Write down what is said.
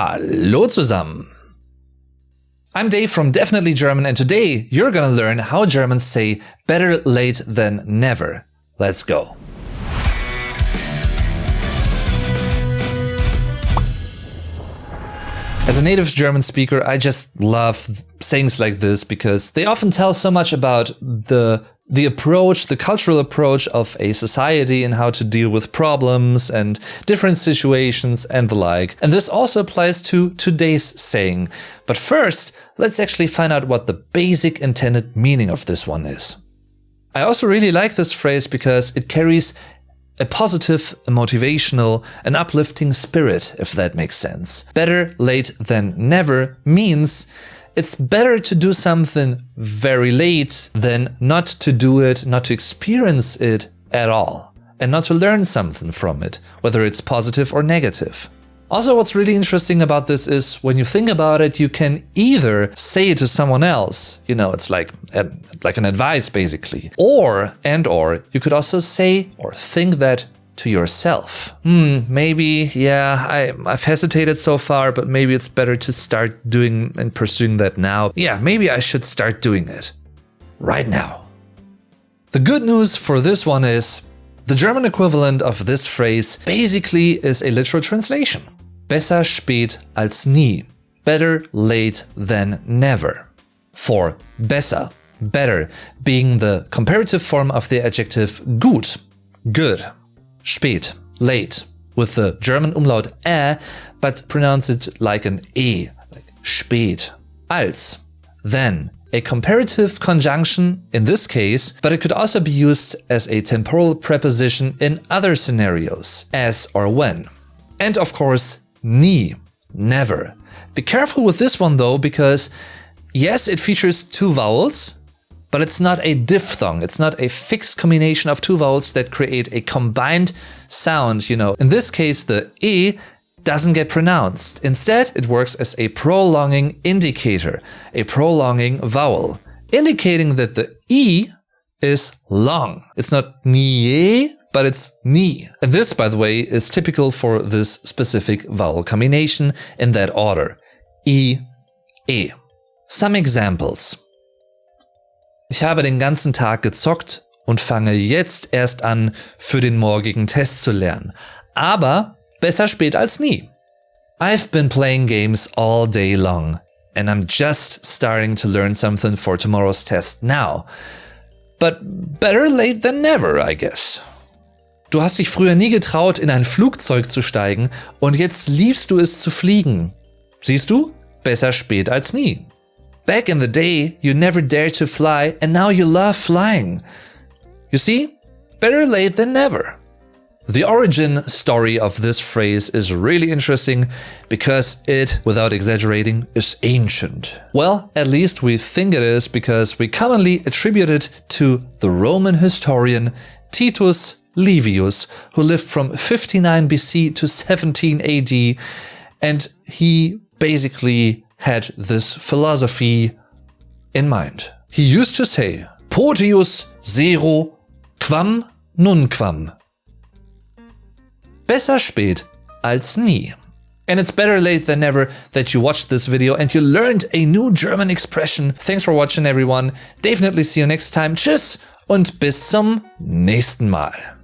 Hallo zusammen! I'm Dave from Definitely German, and today you're gonna learn how Germans say better late than never. Let's go! As a native German speaker, I just love sayings like this because they often tell so much about the approach, the cultural approach of a society and how to deal with problems and different situations and the like. And this also applies to today's saying. But first, let's actually find out what the basic intended meaning of this one is. I also really like this phrase because it carries a positive, a motivational, an uplifting spirit, if that makes sense. Better late than never means it's better to do something very late than not to do it, not to experience it at all, and not to learn something from it, whether it's positive or negative. Also, what's really interesting about this is when you think about it, you can either say it to someone else, you know, it's like an advice basically, or you could also say or think that to yourself. Maybe, yeah, I've hesitated so far, but maybe it's better to start doing and pursuing that now. Yeah, maybe I should start doing it right now. The good news for this one is the German equivalent of this phrase basically is a literal translation. Besser spät als nie. Better late than never. For besser, better, being the comparative form of the adjective gut, good. Spät, late, with the German umlaut but pronounce it like an like spät. Als, then, a comparative conjunction in this case, but it could also be used as a temporal preposition in other scenarios, as or when. And of course, nie, never. Be careful with this one though, because yes, it features two vowels, but it's not a diphthong. It's not a fixed combination of two vowels that create a combined sound, you know. In this case, the e doesn't get pronounced. Instead, it works as a prolonging indicator, a prolonging vowel, indicating that the e is long. It's not nie, but it's ni. And this, by the way, is typical for this specific vowel combination in that order. I, e. Some examples. Ich habe den ganzen Tag gezockt und fange jetzt erst an, für den morgigen Test zu lernen. Aber besser spät als nie. I've been playing games all day long, and I'm just starting to learn something for tomorrow's test now. But better late than never, I guess. Du hast dich früher nie getraut, in ein Flugzeug zu steigen, und jetzt liebst du es zu fliegen. Siehst du? Besser spät als nie. Back in the day, you never dared to fly, and now you love flying. You see? Better late than never. The origin story of this phrase is really interesting because it, without exaggerating, is ancient. Well, at least we think it is because we commonly attribute it to the Roman historian Titus Livius, who lived from 59 BC to 17 AD, and he basically had this philosophy in mind. He used to say, potius zero quam nunquam. Besser spät als nie. And it's better late than never that you watched this video and you learned a new German expression. Thanks for watching, everyone. Definitely see you next time. Tschüss und bis zum nächsten Mal.